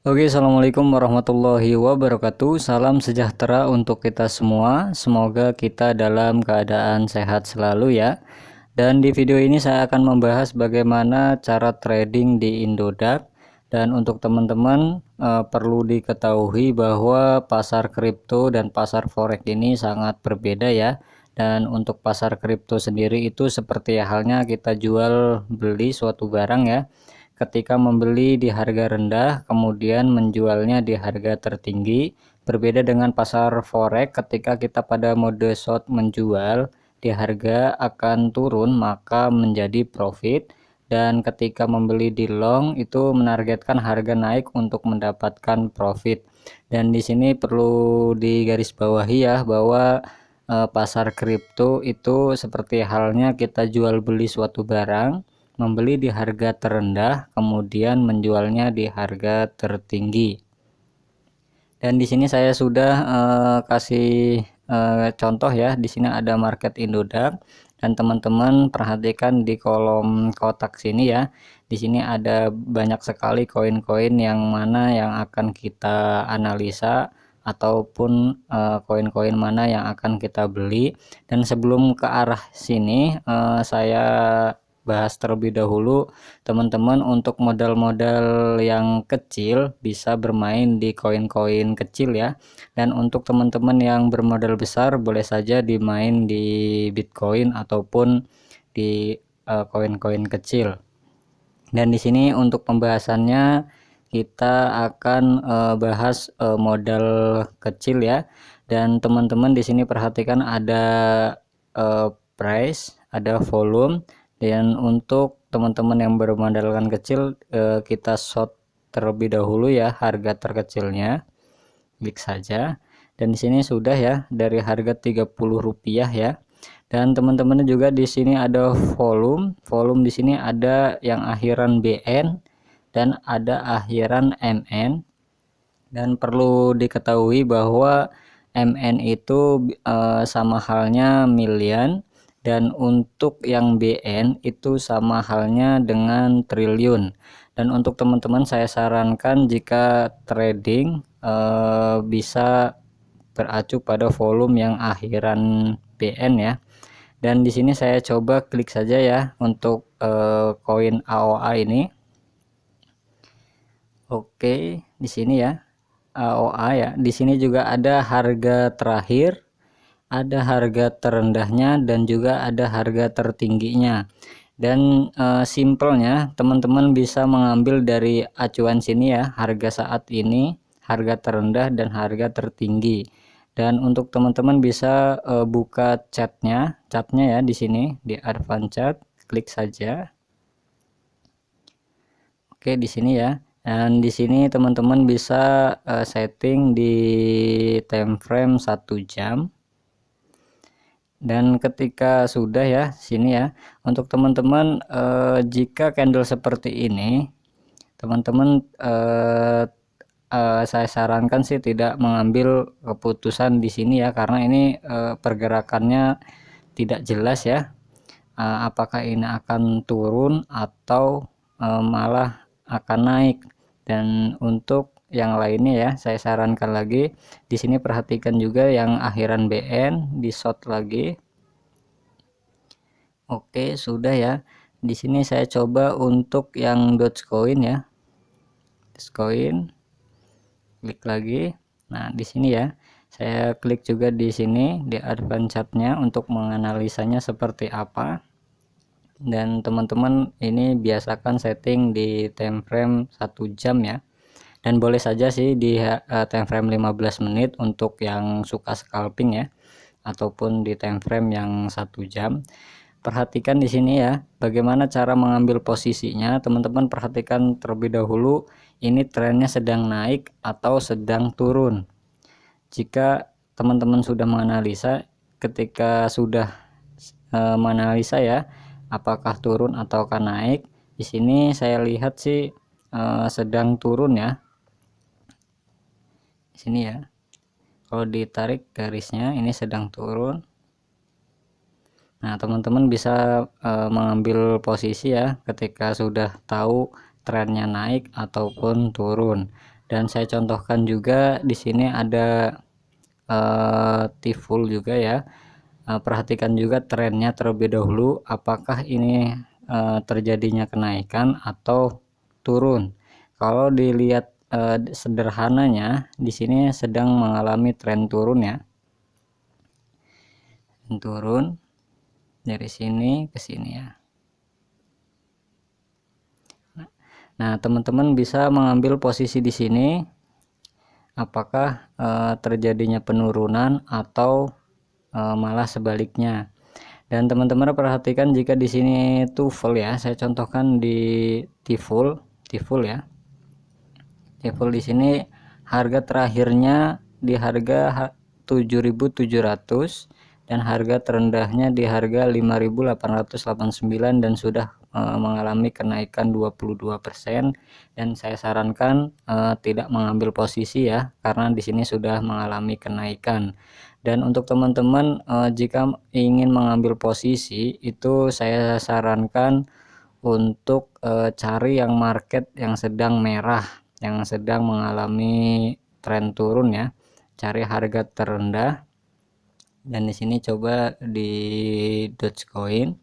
Oke, assalamualaikum warahmatullahi wabarakatuh. Salam sejahtera untuk kita semua. Semoga kita dalam keadaan sehat selalu ya. Dan di video ini saya akan membahas bagaimana cara trading di Indodax. Dan untuk teman-teman perlu diketahui bahwa pasar kripto dan pasar forex ini sangat berbeda ya. Dan untuk pasar kripto sendiri itu seperti halnya kita jual beli suatu barang ya. Ketika membeli di harga rendah kemudian menjualnya di harga tertinggi, berbeda dengan pasar forex. Ketika kita pada mode short menjual di harga akan turun maka menjadi profit, dan ketika membeli di long itu menargetkan harga naik untuk mendapatkan profit. Dan di sini perlu digarisbawahi ya bahwa pasar kripto itu seperti halnya kita jual beli suatu barang, membeli di harga terendah kemudian menjualnya di harga tertinggi. Dan di sini saya sudah kasih contoh ya. Di sini ada market Indodax dan teman-teman perhatikan di kolom kotak sini ya. Di sini ada banyak sekali koin-koin yang mana yang akan kita analisa ataupun koin-koin mana yang akan kita beli. Dan sebelum ke arah sini saya bahas terlebih dahulu teman-teman, untuk modal-modal yang kecil bisa bermain di koin-koin kecil ya, dan untuk teman-teman yang bermodal besar boleh saja dimain di Bitcoin ataupun di koin-koin kecil. Dan di sini untuk pembahasannya kita akan bahas modal kecil ya. Dan teman-teman di sini perhatikan ada price, ada volume. Dan untuk teman-teman yang bermodalkan kecil kita short terlebih dahulu ya harga terkecilnya, klik saja. Dan di sini sudah ya dari harga Rp30 ya. Dan teman-teman juga di sini ada volume di sini ada yang akhiran BN dan ada akhiran MN. Dan perlu diketahui bahwa MN itu sama halnya million, dan untuk yang BN itu sama halnya dengan triliun. Dan untuk teman-teman saya sarankan jika trading bisa beracu pada volume yang akhiran BN ya. Dan di sini saya coba klik saja ya untuk koin AOA ini. Oke, di sini ya AOA ya. Di sini juga ada harga terakhir, ada harga terendahnya, dan juga ada harga tertingginya. Dan simpelnya teman-teman bisa mengambil dari acuan sini ya, harga saat ini, harga terendah dan harga tertinggi. Dan untuk teman-teman bisa buka catnya ya di sini di advance chart, klik saja. Oke, di sini ya. Dan di sini teman-teman bisa setting di time frame 1 jam. Dan ketika sudah ya sini ya, untuk teman-teman jika candle seperti ini teman-teman saya sarankan sih tidak mengambil keputusan di sini ya, karena ini pergerakannya tidak jelas ya, apakah ini akan turun atau malah akan naik. Dan untuk yang lainnya ya saya sarankan lagi di sini perhatikan juga yang akhiran BN di short lagi. Oke, sudah ya. Di sini saya coba untuk yang Dogecoin ya, Dogecoin, klik lagi. Nah di sini ya saya klik juga di sini di advance chartnya untuk menganalisanya seperti apa. Dan teman-teman ini biasakan setting di time frame 1 jam ya, dan boleh saja sih di time frame 15 menit untuk yang suka scalping ya, ataupun di time frame yang 1 jam. Perhatikan di sini ya bagaimana cara mengambil posisinya. Teman-teman perhatikan terlebih dahulu ini trennya sedang naik atau sedang turun. Jika teman-teman sudah menganalisa, ketika sudah menganalisa ya apakah turun ataukah naik, di sini saya lihat sih sedang turun ya. Di sini ya, kalau ditarik garisnya ini sedang turun. Nah teman-teman bisa mengambil posisi ya ketika sudah tahu trennya naik ataupun turun. Dan saya contohkan juga di sini ada T-full juga ya. Perhatikan juga trennya terlebih dahulu, apakah ini terjadinya kenaikan atau turun. Kalau dilihat sederhananya di sini sedang mengalami tren turun ya, turun dari sini ke sini ya. Nah, teman-teman bisa mengambil posisi di sini, apakah terjadinya penurunan atau malah sebaliknya. Dan teman-teman perhatikan jika di sini TOEFL ya, saya contohkan di TOEFL ya. TOEFL di sini harga terakhirnya di harga 7.700 dan harga terendahnya di harga 5.889 dan sudah mengalami kenaikan 22%. Dan saya sarankan tidak mengambil posisi ya, karena di sini sudah mengalami kenaikan. Dan untuk teman-teman jika ingin mengambil posisi itu saya sarankan untuk cari yang market yang sedang merah, yang sedang mengalami tren turun ya, cari harga terendah. Dan di sini coba di Dogecoin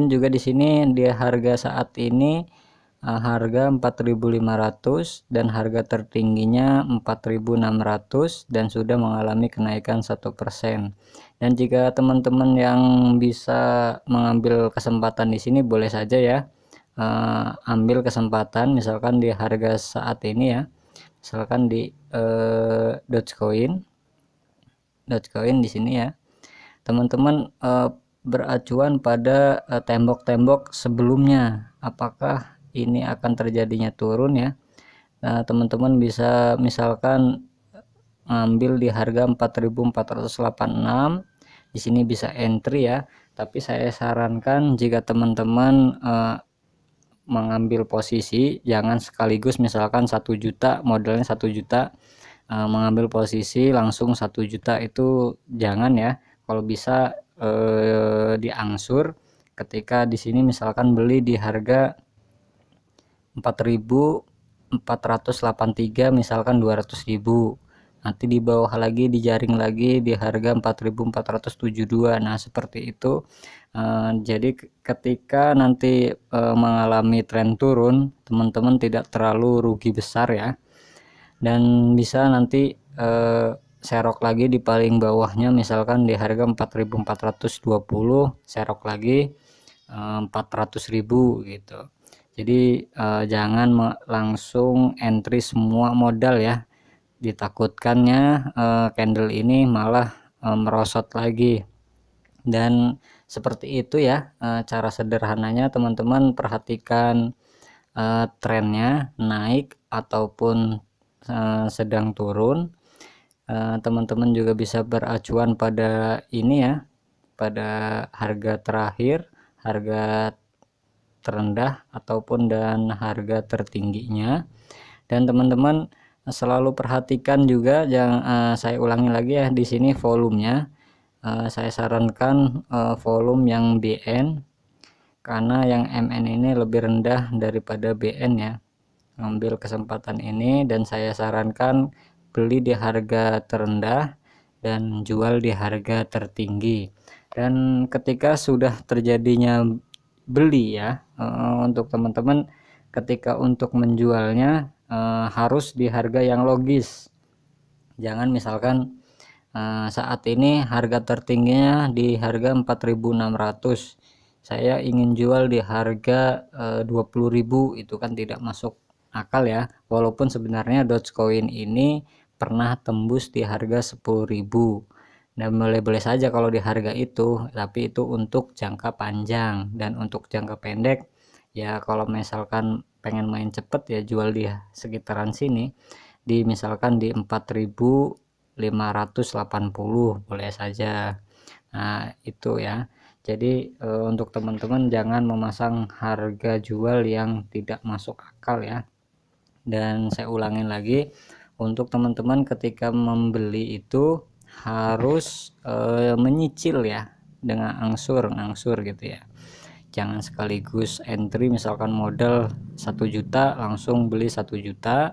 juga di sini dia harga saat ini harga 4.500 dan harga tertingginya 4.600 dan sudah mengalami kenaikan 1%. Dan jika teman-teman yang bisa mengambil kesempatan di sini boleh saja ya, ambil kesempatan misalkan di harga saat ini ya, misalkan di Dogecoin di sini ya, teman-teman beracuan pada tembok-tembok sebelumnya, apakah ini akan terjadinya turun ya. Nah, teman-teman bisa misalkan ngambil di harga 4.486, di sini bisa entry ya, tapi saya sarankan jika teman-teman mengambil posisi jangan sekaligus misalkan 1 juta, modalnya 1 juta, mengambil posisi langsung 1 juta itu jangan ya. Kalau bisa diangsur, ketika di sini misalkan beli di harga 4.483 misalkan 200.000, nanti di bawah lagi dijaring lagi di harga 4.472. Nah seperti itu. Jadi ketika nanti mengalami tren turun, teman-teman tidak terlalu rugi besar ya, dan bisa nanti serok lagi di paling bawahnya misalkan di harga 4.420, serok lagi 400.000 gitu. Jadi jangan langsung entry semua modal ya, ditakutkannya candle ini malah merosot lagi. Dan seperti itu ya cara sederhananya. Teman-teman perhatikan trennya naik ataupun sedang turun. Teman-teman juga bisa beracuan pada ini ya, pada harga terakhir, harga terendah ataupun dan harga tertingginya. Dan teman-teman selalu perhatikan juga, jangan saya ulangi lagi ya, di sini volumenya saya sarankan volume yang BN, karena yang MN ini lebih rendah daripada BN ya. Ngambil kesempatan ini dan saya sarankan beli di harga terendah dan jual di harga tertinggi. Dan ketika sudah terjadinya beli ya, untuk teman-teman ketika untuk menjualnya harus di harga yang logis. Jangan misalkan saat ini harga tertingginya di harga 4.600, saya ingin jual di harga 20.000, itu kan tidak masuk akal ya. Walaupun sebenarnya Dogecoin ini pernah tembus di harga 10.000 dan boleh-boleh saja kalau di harga itu, tapi itu untuk jangka panjang. Dan untuk jangka pendek ya, kalau misalkan pengen main cepet ya jual di sekitaran sini, di misalkan di 4.580 boleh saja. Nah itu ya. Jadi untuk teman-teman jangan memasang harga jual yang tidak masuk akal ya. Dan saya ulangin lagi, untuk teman-teman ketika membeli itu harus menyicil ya, dengan angsur gitu ya. Jangan sekaligus entry misalkan modal 1 juta langsung beli 1 juta,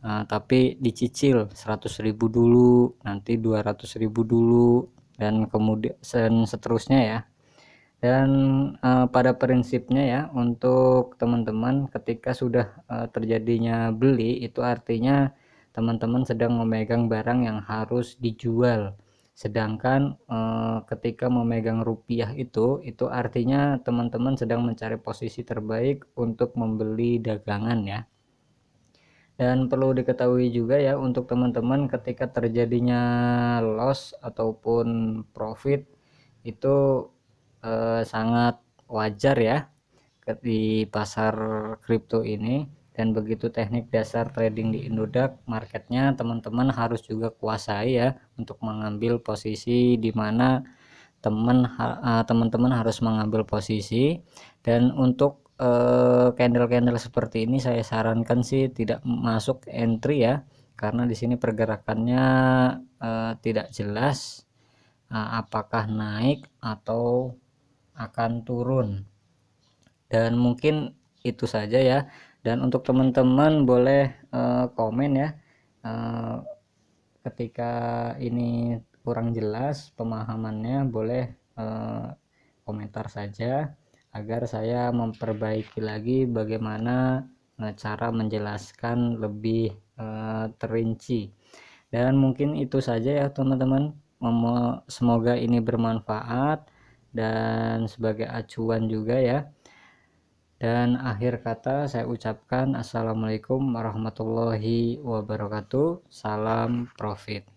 tapi dicicil 100.000 dulu, nanti 200.000 dulu, dan kemudian seterusnya ya. Dan pada prinsipnya ya, untuk teman-teman ketika sudah terjadinya beli, itu artinya teman-teman sedang memegang barang yang harus dijual. Sedangkan ketika memegang rupiah itu artinya teman-teman sedang mencari posisi terbaik untuk membeli dagangan ya. Dan perlu diketahui juga ya, untuk teman-teman ketika terjadinya loss ataupun profit itu sangat wajar ya di pasar kripto ini. Dan begitu teknik dasar trading di Indodax, marketnya teman-teman harus juga kuasai ya, untuk mengambil posisi di mana teman-teman harus mengambil posisi. Dan untuk candle-candle seperti ini saya sarankan sih tidak masuk entry ya, karena di sini pergerakannya tidak jelas apakah naik atau akan turun. Dan mungkin itu saja ya. Dan untuk teman-teman boleh komen ya, ketika ini kurang jelas pemahamannya, boleh komentar saja agar saya memperbaiki lagi bagaimana cara menjelaskan lebih terinci. Dan mungkin itu saja ya teman-teman, semoga ini bermanfaat dan sebagai acuan juga ya. Dan akhir kata saya ucapkan assalamualaikum warahmatullahi wabarakatuh. Salam profit.